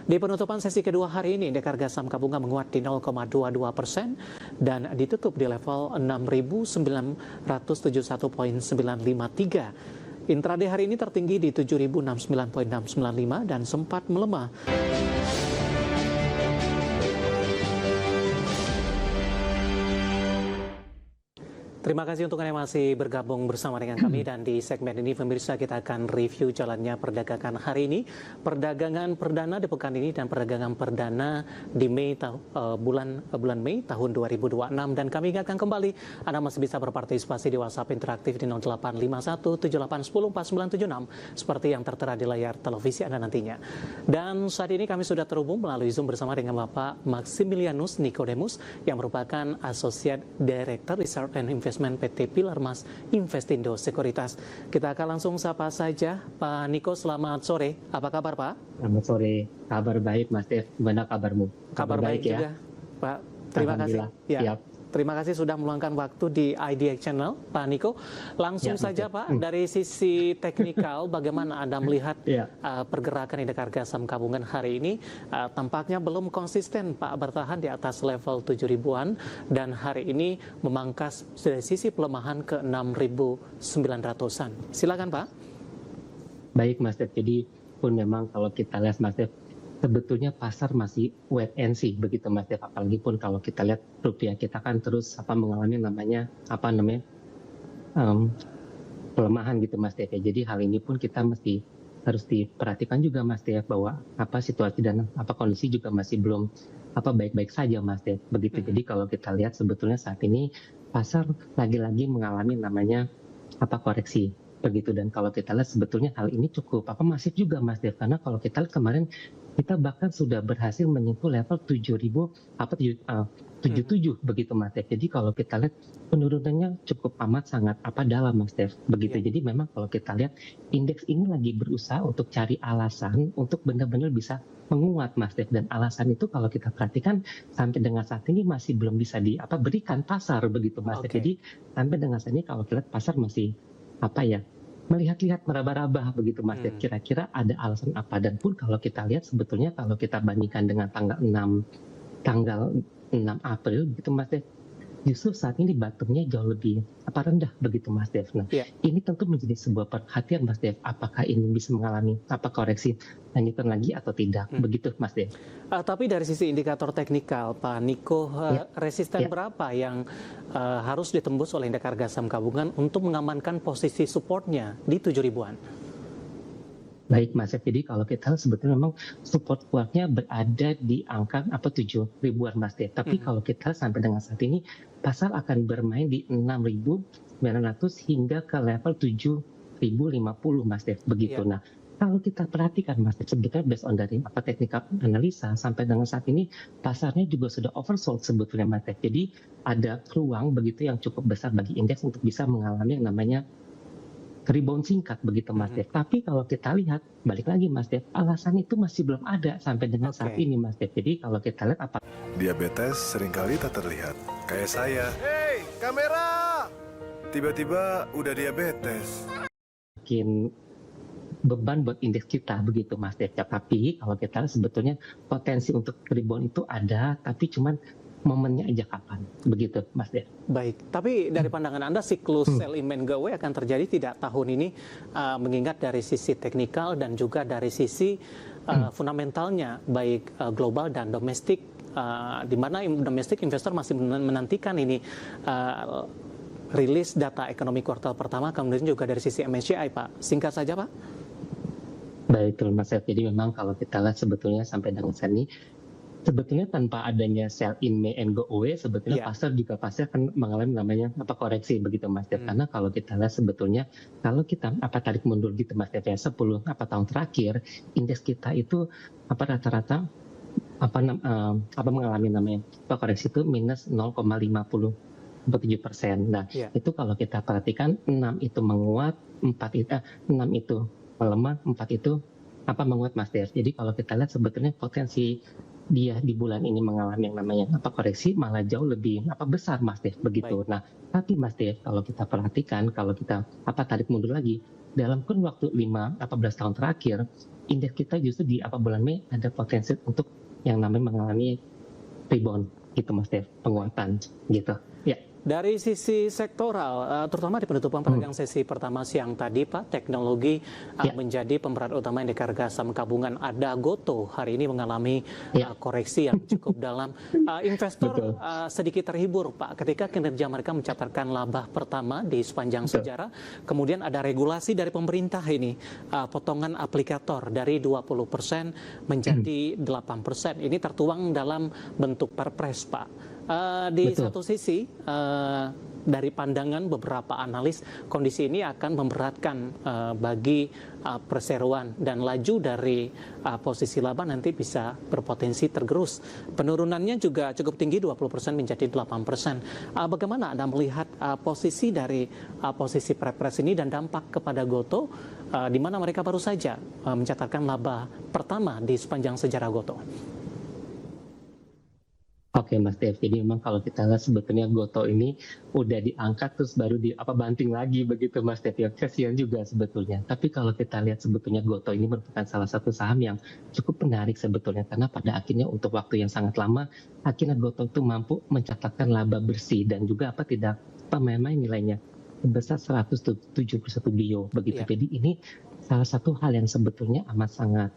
Di penutupan sesi kedua hari ini, indeks harga saham gabungan menguat di 0,22% dan ditutup di level 6.971,953. Intraday hari ini tertinggi di 7.069,695 dan sempat melemah. Terima kasih untuk Anda yang masih bergabung bersama dengan kami, dan di segmen ini pemirsa kita akan review jalannya perdagangan hari ini, perdagangan perdana di pekan ini dan perdagangan perdana di bulan Mei tahun 2026, dan kami ingatkan kembali Anda masih bisa berpartisipasi di WhatsApp interaktif di 085178104976 seperti yang tertera di layar televisi Anda nantinya. Dan saat ini kami sudah terhubung melalui Zoom bersama dengan Bapak Maximilianus Nicodemus yang merupakan Associate Director Research and Investment PT Pilar Mas Investindo Sekuritas. Kita akan langsung sapa saja Pak Niko. Selamat sore, apa kabar Pak? Selamat sore, kabar baik Mas Dev, gimana kabarmu? Kabar baik ya juga Pak, terima kasih ya. Terima kasih sudah meluangkan waktu di IDX Channel, Pak Niko. Langsung saja Pak, dari sisi teknikal, bagaimana Anda melihat pergerakan indeks harga saham gabungan hari ini? Tampaknya belum konsisten Pak, bertahan di atas level 7.000-an dan hari ini memangkas dari sisi pelemahan ke 6.900-an. Silakan Pak. Baik Mas Dev, jadi pun memang kalau kita lihat Mas Dev, sebetulnya pasar masih wait and see begitu Mas Dev, apalagi pun kalau kita lihat rupiah kita kan terus mengalami pelemahan gitu Mas Dev. Jadi hal ini pun kita mesti harus diperhatikan juga Mas Dev, bahwa situasi dan kondisi juga masih belum baik-baik saja Mas Dev begitu. Jadi kalau kita lihat sebetulnya saat ini pasar lagi-lagi mengalami koreksi begitu, dan kalau kita lihat sebetulnya hal ini cukup masif juga Mas Dev, karena kalau kita lihat kemarin kita bahkan sudah berhasil menyentuh level 77 begitu Mas Dev. Jadi kalau kita lihat penurunannya cukup sangat dalam Mas Dev begitu. Jadi memang kalau kita lihat indeks ini lagi berusaha untuk cari alasan untuk benar-benar bisa menguat Mas Dev, dan alasan itu kalau kita perhatikan sampai dengan saat ini masih belum bisa berikan pasar begitu Mas Dev. Jadi sampai dengan saat ini kalau kita lihat pasar masih melihat-lihat meraba-raba begitu Mas Dev, kira-kira ada alasan apa. Dan pun kalau kita lihat sebetulnya kalau kita bandingkan dengan tanggal 6 April begitu Mas Dev, justru saat ini bottomnya jauh lebih rendah begitu Mas Dev. Nah, ini tentu menjadi sebuah perhatian Mas Dev, apakah ini bisa mengalami koreksi lanjutan lagi atau tidak begitu Mas Dev. Tapi dari sisi indikator teknikal Pak Niko, resisten berapa yang harus ditembus oleh indeks harga saham gabungan untuk mengamankan posisi supportnya di 7.000-an? Baik Mas Dev, jadi kalau kita sebetulnya memang support kuatnya berada di angka 7.000-an Mas Dev. Tapi kalau kita sampai dengan saat ini pasar akan bermain di 6.900 hingga ke level 7.050 Mas Dev begitu. Nah, kalau kita perhatikan Mas Dev, sebetulnya based on dari teknikal analisa sampai dengan saat ini pasarnya juga sudah oversold sebetulnya Mas Dev. Jadi ada ruang begitu yang cukup besar bagi indeks untuk bisa mengalami yang namanya rebound singkat begitu Mas Dev. Tapi kalau kita lihat balik lagi Mas Dev, alasan itu masih belum ada sampai dengan saat ini Mas Dev. Jadi kalau kita lihat diabetes seringkali tak terlihat. Kayak saya. Hei, kamera! Tiba-tiba udah diabetes. Makin beban buat indeks kita begitu Mas Dev. Tapi kalau kita lihat sebetulnya potensi untuk rebound itu ada, tapi cuman momennya aja kapan begitu Mas Dev. Baik, tapi dari pandangan Anda siklus sell in and go away akan terjadi tidak tahun ini, mengingat dari sisi teknikal dan juga dari sisi fundamentalnya baik global dan domestik, di mana domestik investor masih menantikan ini rilis data ekonomi kuartal pertama, kemudian juga dari sisi MSCI Pak. Singkat saja Pak. Baik Mas Dev, jadi memang kalau kita lihat sebetulnya sampai dengan saat ini sebetulnya tanpa adanya sell in May and go away, sebetulnya pasar juga pasti akan mengalami namanya koreksi begitu Mas Dev. Karena kalau kita lihat sebetulnya kalau kita tarik mundur gitu Mas Dev ya, 10 tahun terakhir indeks kita itu rata-rata mengalami namanya koreksi itu minus 0,57%. Nah, itu kalau kita perhatikan 6 itu menguat, 6 itu melemah, 4 itu menguat Mas Dev. Jadi kalau kita lihat sebetulnya potensi dia di bulan ini mengalami yang namanya koreksi malah jauh lebih besar Mas Dev begitu. Nah, tapi Mas Dev kalau kita perhatikan, kalau kita tarik mundur lagi, dalam kurun waktu 14 tahun terakhir, indeks kita justru di bulan Mei ada potensi untuk yang namanya mengalami rebound gitu Mas Dev, penguatan gitu. Ya. Dari sisi sektoral, terutama di penutupan perdagangan sesi pertama siang tadi, Pak, teknologi menjadi pemeran utama indeks harga saham gabungan. Ada Gotoh hari ini mengalami koreksi yang cukup dalam. Investor sedikit terhibur, Pak, ketika kinerja mereka mencatatkan laba pertama di sepanjang sejarah. Kemudian ada regulasi dari pemerintah ini, potongan aplikator dari 20% menjadi 8%. Ini tertuang dalam bentuk perpres, Pak. Di satu sisi, dari pandangan beberapa analis, kondisi ini akan memberatkan bagi perseroan dan laju dari posisi laba nanti bisa berpotensi tergerus. Penurunannya juga cukup tinggi, 20% menjadi 8%. Bagaimana Anda melihat posisi dari posisi perpres ini dan dampak kepada Gotoh, di mana mereka baru saja mencatatkan laba pertama di sepanjang sejarah Gotoh? Oke Mas Dev, jadi memang kalau kita lihat sebetulnya Gotoh ini udah diangkat terus baru banting lagi begitu Mas Dev, ya kasihan juga sebetulnya. Tapi kalau kita lihat sebetulnya Gotoh ini merupakan salah satu saham yang cukup menarik sebetulnya, karena pada akhirnya untuk waktu yang sangat lama akhirnya Gotoh itu mampu mencatatkan laba bersih dan juga memang nilainya sebesar 171 billion begitu. Jadi ini salah satu hal yang sebetulnya amat sangat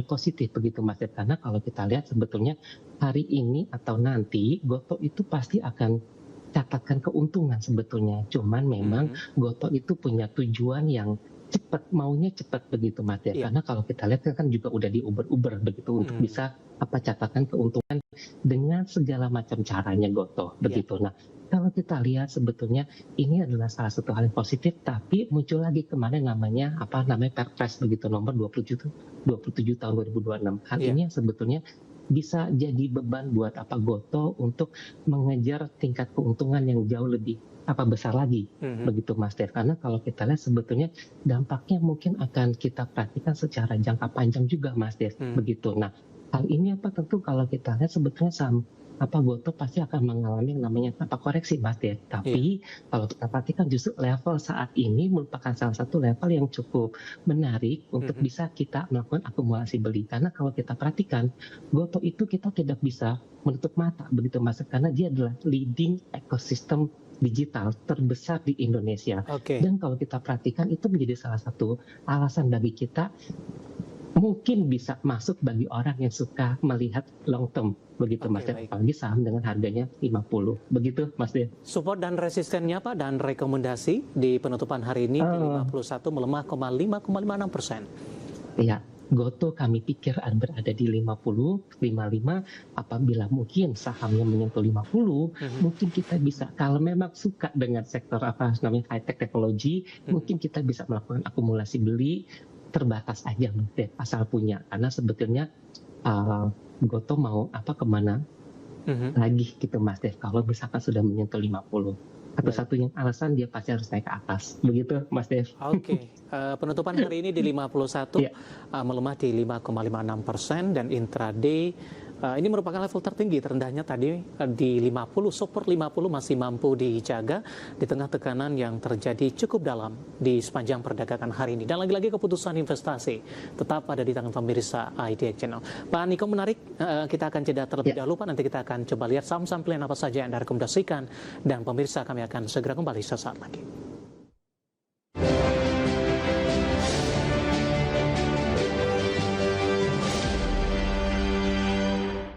positif begitu Mas Dev, karena kalau kita lihat sebetulnya hari ini atau nanti Gotoh itu pasti akan catatkan keuntungan sebetulnya. Cuman memang Gotoh itu punya tujuan yang maunya cepat begitu Mas Dev. Karena kalau kita lihat kan juga udah diuber-uber begitu untuk bisa catatkan keuntungan dengan segala macam caranya Gotoh begitu. Nah, kalau kita lihat sebetulnya ini adalah salah satu hal yang positif, tapi muncul lagi kemarin namanya Perpres begitu nomor 27 tahun 2026. Hal ini yang sebetulnya bisa jadi beban buat Gotoh untuk mengejar tingkat keuntungan yang jauh lebih besar lagi begitu Mas Dev. Karena kalau kita lihat sebetulnya dampaknya mungkin akan kita perhatikan secara jangka panjang juga Mas Dev begitu. Nah, hal ini tentu kalau kita lihat sebetulnya saham Gotoh pasti akan mengalami yang namanya koreksi Mas Dev. Tapi kalau kita perhatikan justru level saat ini merupakan salah satu level yang cukup menarik untuk bisa kita melakukan akumulasi beli. Karena kalau kita perhatikan Gotoh itu kita tidak bisa menutup mata begitu Mas Dev, karena dia adalah leading ekosistem digital terbesar di Indonesia. Dan kalau kita perhatikan itu menjadi salah satu alasan bagi kita mungkin bisa masuk bagi orang yang suka melihat long term begitu Mas Dev, apalagi saham dengan harganya 50 begitu Mas Dev. Support dan resistennya Pak dan rekomendasi di penutupan hari ini di 51 melemah 5,56%. Iya, Gotoh kami pikir berada di 50, 55. Apabila mungkin sahamnya menyentuh 50, mungkin kita bisa, kalau memang suka dengan sektor high tech teknologi, mungkin kita bisa melakukan akumulasi beli terbatas aja Mas Dev, asal punya. Karena sebetulnya Gotoh mau kemana lagi gitu Mas Dev, kalau misalkan sudah menyentuh 50. Satu-satunya alasan dia pasti harus naik ke atas. Begitu Mas Dev. Penutupan hari ini di 51 melemah di 5,56% dan intraday ini merupakan level tertinggi, terendahnya tadi di 50, support 50 masih mampu dijaga di tengah tekanan yang terjadi cukup dalam di sepanjang perdagangan hari ini. Dan lagi-lagi keputusan investasi tetap ada di tangan pemirsa IDX Channel. Pak Niko, menarik, kita akan jeda terlebih dahulu Pak, nanti kita akan coba lihat saham-saham pilihan apa saja yang Anda rekomendasikan, dan pemirsa kami akan segera kembali sesaat lagi.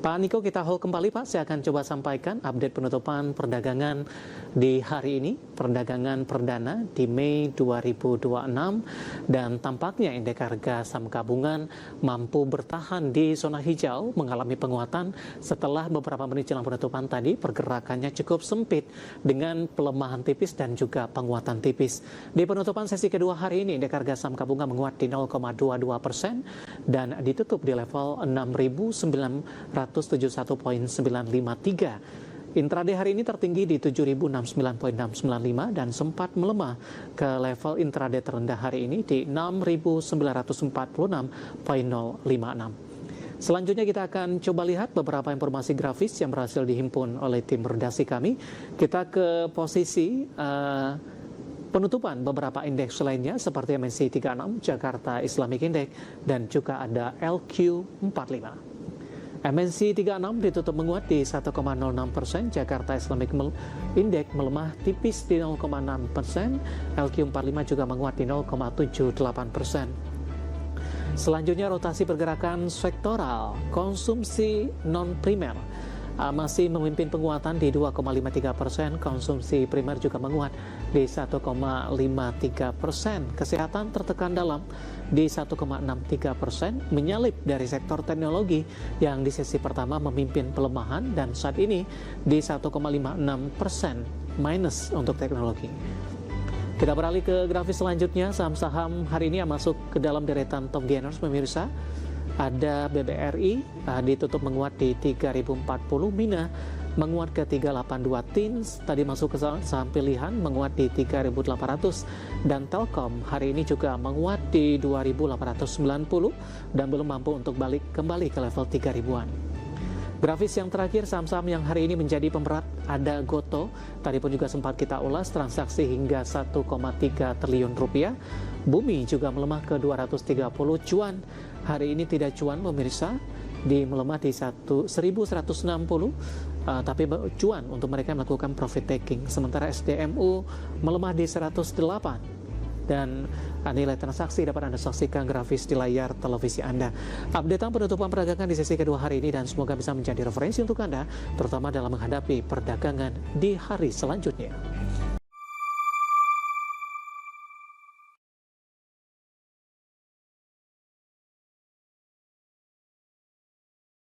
Pak Niko, kita hold kembali Pak. Saya akan coba sampaikan update penutupan perdagangan di hari ini, perdagangan perdana di Mei 2026, dan tampaknya indeks harga saham gabungan mampu bertahan di zona hijau, mengalami penguatan setelah beberapa menit jelang penutupan tadi pergerakannya cukup sempit dengan pelemahan tipis dan juga penguatan tipis. Di penutupan sesi kedua hari ini indeks harga saham gabungan menguat di 0,22% dan ditutup di level 6.971.953. Intraday hari ini tertinggi di 7.069.695 dan sempat melemah ke level intraday terendah hari ini di 6.946.056. Selanjutnya kita akan coba lihat beberapa informasi grafis yang berhasil dihimpun oleh tim redaksi kami. Kita ke posisi Penutupan beberapa indeks lainnya seperti MNC 36, Jakarta Islamic Index, dan juga ada LQ45. MNC 36 ditutup menguat di 1,06%, Jakarta Islamic Index melemah tipis di 0,6%, LQ45 juga menguat di 0,78%. Selanjutnya rotasi pergerakan sektoral, konsumsi non-primer masih memimpin penguatan di 2,53%, konsumsi primer juga menguat di 1,53%, kesehatan tertekan dalam di 1,63%, menyalip dari sektor teknologi yang di sesi pertama memimpin pelemahan dan saat ini di 1,56% minus untuk teknologi. Kita beralih ke grafis selanjutnya, saham-saham hari ini yang masuk ke dalam deretan top gainers pemirsa. Ada BBRI ditutup menguat di 3040, Mina menguat ke 382, Tins tadi masuk ke saham pilihan menguat di 3800, dan Telkom hari ini juga menguat di 2890 dan belum mampu untuk balik kembali ke level 3000-an. Grafis yang terakhir, saham-saham yang hari ini menjadi pemberat ada Goto, tadi pun juga sempat kita ulas, transaksi hingga 1,3 triliun rupiah. Bumi juga melemah ke 230 cuan. Hari ini tidak cuan pemirsa, melemah di 1160, tapi cuan untuk mereka yang melakukan profit taking. Sementara SDMU melemah di 108. Dan nilai transaksi dapat Anda saksikan grafis di layar televisi Anda. Updatean penutupan perdagangan di sesi kedua hari ini dan semoga bisa menjadi referensi untuk Anda, terutama dalam menghadapi perdagangan di hari selanjutnya.